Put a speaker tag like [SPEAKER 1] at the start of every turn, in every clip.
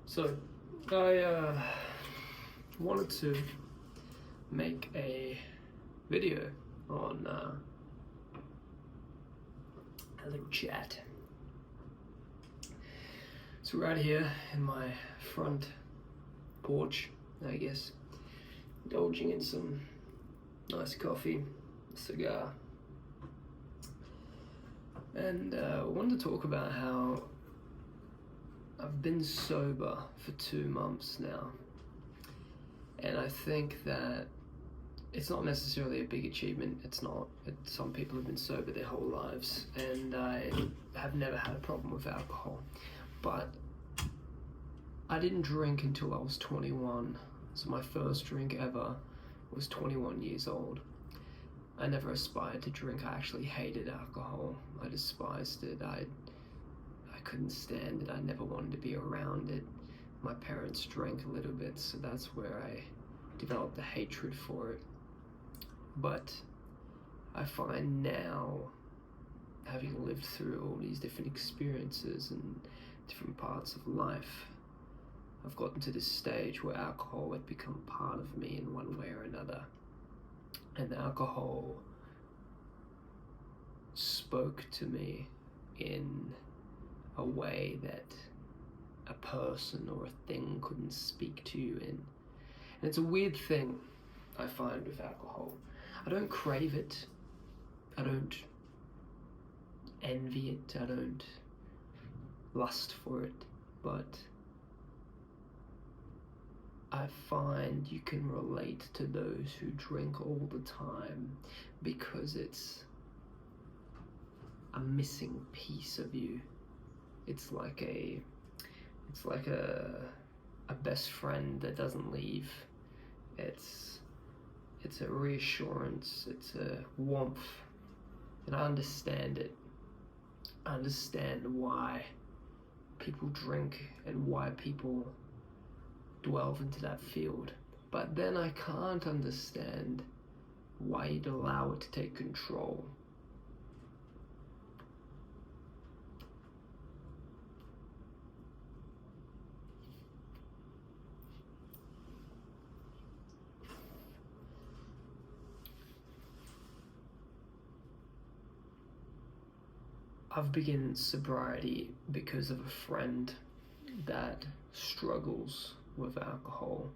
[SPEAKER 1] So, I wanted to make a video on a little chat. So right here in my front porch, I guess, indulging in some nice coffee, cigar, and I wanted to talk about how I've been sober for 2 months now, and I think that it's not necessarily a big achievement. It's not. Some people have been sober their whole lives, and I have never had a problem with alcohol. But I didn't drink until I was 21, so my first drink ever was 21 years old. I never aspired to drink. I actually hated alcohol. I despised it. I couldn't stand it. I never wanted to be around it. My parents drank a little bit, so that's where I developed a hatred for it. But I find now, having lived through all these different experiences and different parts of life, I've gotten to this stage where alcohol had become part of me in one way or another. And alcohol spoke to me in a way that a person or a thing couldn't speak to you in. And it's a weird thing I find with alcohol. I don't crave it. I don't envy it. I don't lust for it. But I find you can relate to those who drink all the time because it's a missing piece of you. It's like a best friend that doesn't leave. It's a reassurance, it's a warmth, and I understand it. I understand why people drink and why people delve into that field. But then I can't understand why you'd allow it to take control. I've begun sobriety because of a friend that struggles with alcohol,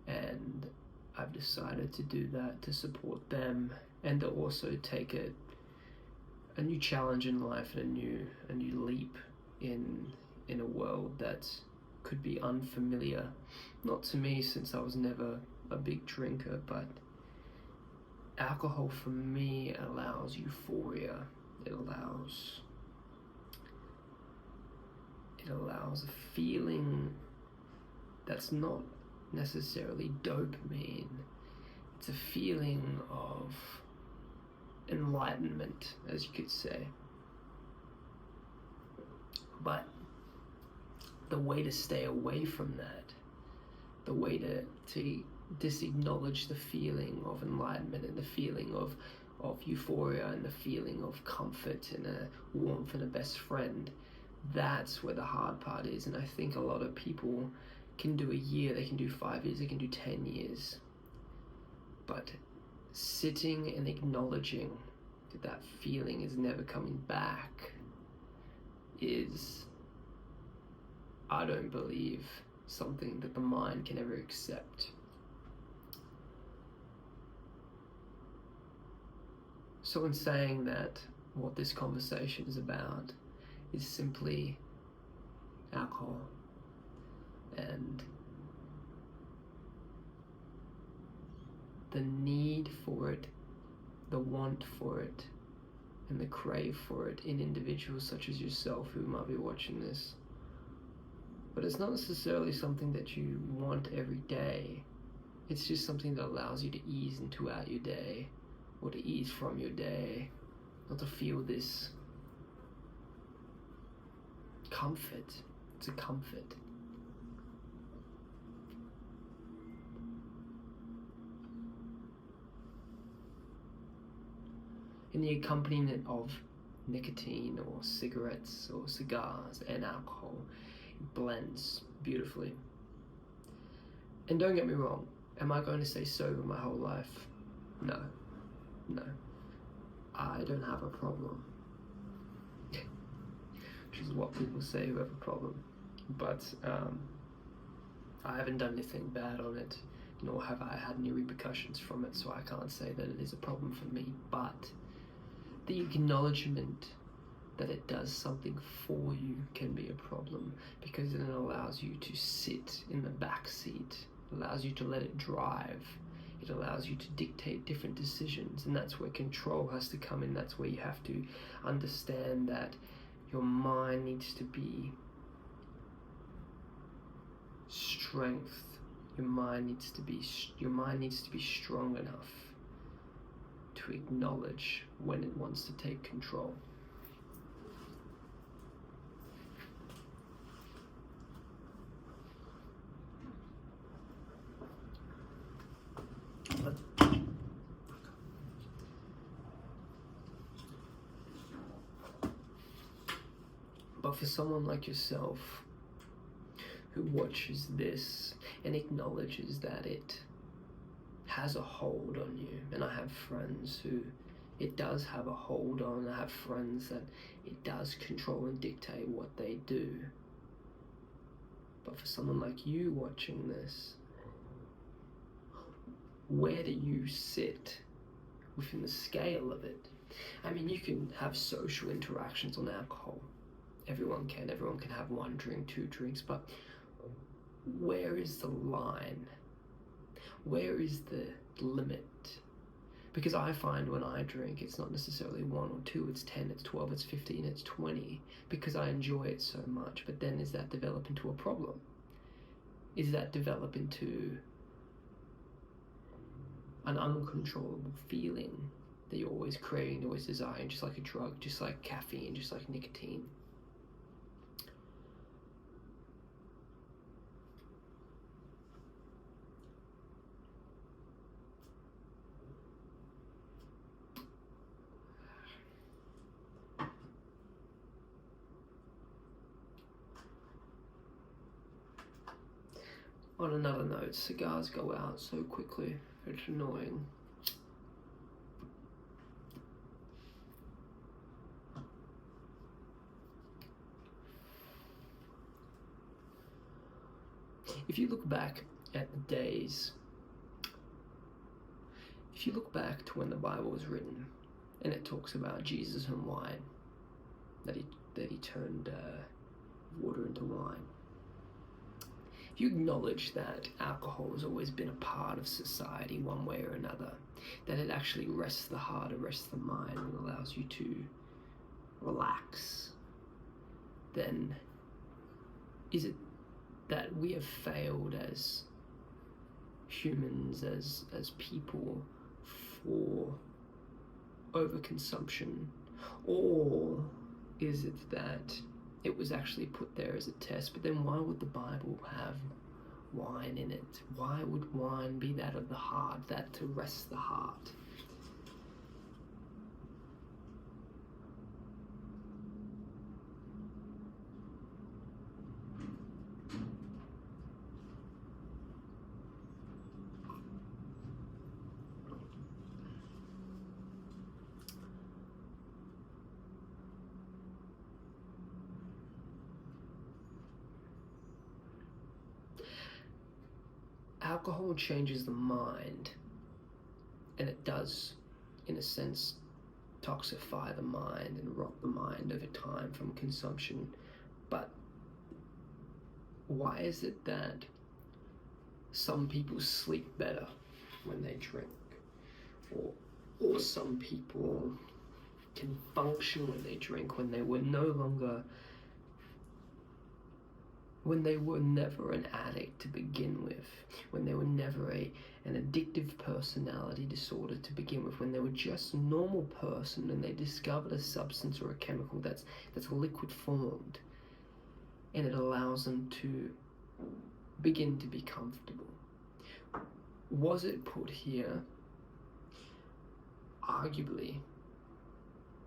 [SPEAKER 1] and I've decided to do that to support them and to also take a new challenge in life and a new leap in a world that could be unfamiliar. Not to me, since I was never a big drinker, but alcohol for me allows euphoria. It allows a feeling that's not necessarily dopamine. It's a feeling of enlightenment, as you could say. But the way to stay away from that, the way to disacknowledge the feeling of enlightenment and the feeling of euphoria and the feeling of comfort and a warmth and a best friend, that's where the hard part is. And I think a lot of people can do a year, they can do 5 years, they can do 10 years. But sitting and acknowledging that feeling is never coming back is, I don't believe, something that the mind can ever accept. So in saying that what this conversation is about is simply alcohol and the need for it, the want for it, and the crave for it in individuals such as yourself who might be watching this. But it's not necessarily something that you want every day. It's just something that allows you to ease into out your day, or to ease from your day, not to feel this comfort. It's a comfort. In the accompaniment of nicotine or cigarettes or cigars and alcohol, it blends beautifully. And don't get me wrong, am I going to stay sober my whole life? No. I don't have a problem. Which is what people say who have a problem. But I haven't done anything bad on it, nor have I had any repercussions from it, so I can't say that it is a problem for me. But the acknowledgement that it does something for you can be a problem, because then it allows you to sit in the back seat, allows you to let it drive, it allows you to dictate different decisions, and that's where control has to come in. That's where you have to understand that your mind needs to be strength. Your mind needs to be strong enough to acknowledge when it wants to take control. But for someone like yourself who watches this and acknowledges that it has a hold on you, and I have friends who it does have a hold on, I have friends that it does control and dictate what they do. But for someone like you watching this, where do you sit within the scale of it? I mean, you can have social interactions on alcohol. Everyone can have 1 drink, 2 drinks, but where is the line? Where is the limit? Because I find when I drink, it's not necessarily 1 or 2, it's 10, it's 12, it's 15, it's 20, because I enjoy it so much. But then is that develop into a problem? Is that develop into an uncontrollable feeling that you're always craving, always desiring, just like a drug, just like caffeine, just like nicotine? On another note, cigars go out so quickly, it's annoying. If you look back at the days, if you look back to when the Bible was written, and it talks about Jesus and wine, that he turned water into wine. If you acknowledge that alcohol has always been a part of society one way or another, that it actually rests the heart, it rests the mind, and allows you to relax, then is it that we have failed as humans, as people, for overconsumption? Or is it that it was actually put there as a test? But then why would the Bible have wine in it? Why would wine be that of the heart, that to rest the heart? alcohol changes the mind, and it does, in a sense, toxify the mind and rot the mind over time from consumption. But why is it that some people sleep better when they drink, or some people can function when they drink, when they were never an addict to begin with, when they were never an addictive personality disorder to begin with, when they were just a normal person and they discovered a substance or a chemical that's liquid formed, and it allows them to begin to be comfortable. Was it put here, arguably,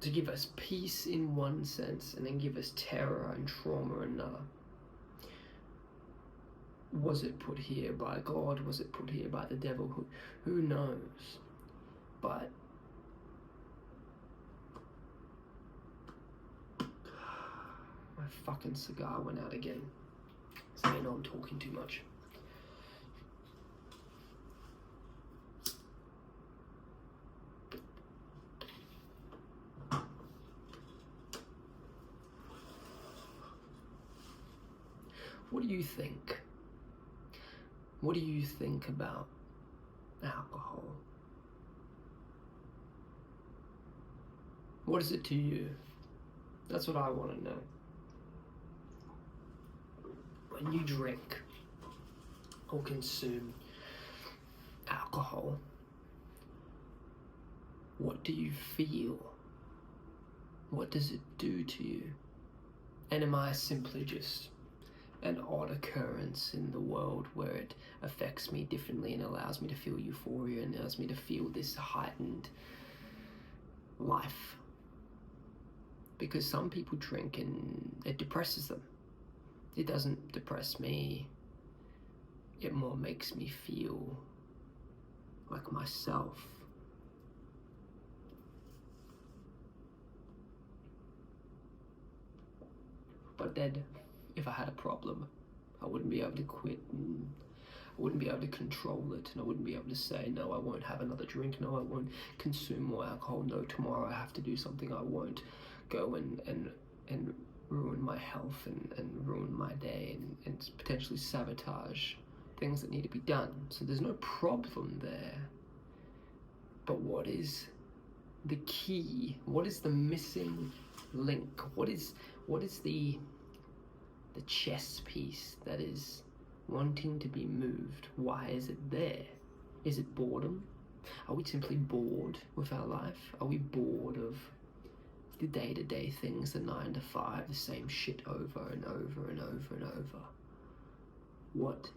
[SPEAKER 1] to give us peace in one sense and then give us terror and trauma in another? Was it put here by God? Was it put here by the devil? Who knows? But my fucking cigar went out again. So you know I'm talking too much. What do you think? What do you think about alcohol? What is it to you? That's what I want to know. When you drink or consume alcohol, what do you feel? What does it do to you? And am I simply just an odd occurrence in the world where it affects me differently and allows me to feel euphoria and allows me to feel this heightened life? Because some people drink and it depresses them. It doesn't depress me. It more makes me feel like myself. But then, if I had a problem, I wouldn't be able to quit, and I wouldn't be able to control it, and I wouldn't be able to say, no, I won't have another drink, no, I won't consume more alcohol, no, tomorrow I have to do something, I won't go and ruin my health and ruin my day and potentially sabotage things that need to be done. So there's no problem there. But what is the key? What is the missing link? What is the chess piece that is wanting to be moved? Why is it there? Is it boredom? Are we simply bored with our life? Are we bored of the day-to-day things, the 9 to 5, the same shit over and over and over and over? What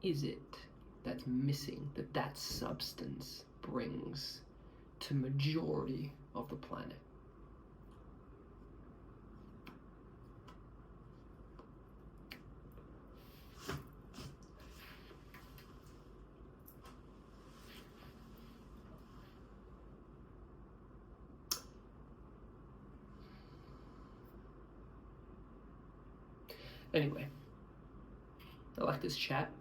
[SPEAKER 1] is it that's missing that substance brings to majority of the planet? Anyway, I like this chat.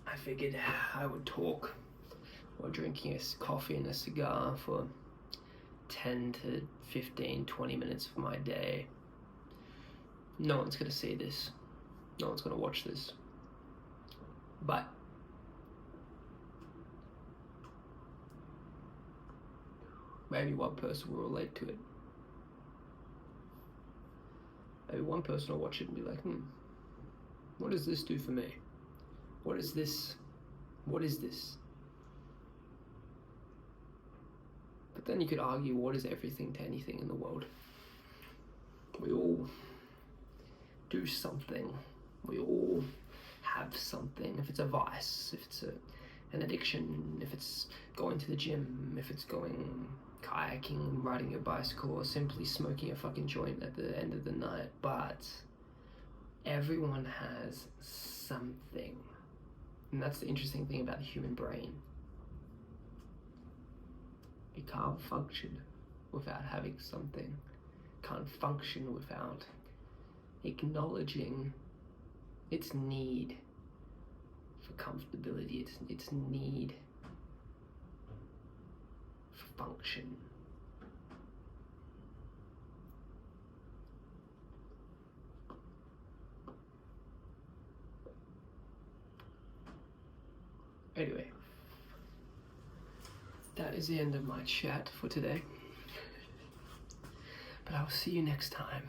[SPEAKER 1] I figured I would talk while drinking a coffee and a cigar for 10 to 15, 20 minutes of my day. No one's gonna see this. No one's gonna watch this. But maybe one person will relate to it. Maybe one person will watch it and be like, what does this do for me? What is this? What is this? But then you could argue, what is everything to anything in the world? We all do something. We all have something. If it's a vice, if it's an addiction, if it's going to the gym, if it's going kayaking, riding a bicycle, or simply smoking a fucking joint at the end of the night. But everyone has something. And that's the interesting thing about the human brain. It can't function without having something. It can't function without acknowledging its need for comfortability, its need for function. Anyway, that is the end of my chat for today. But I'll see you next time.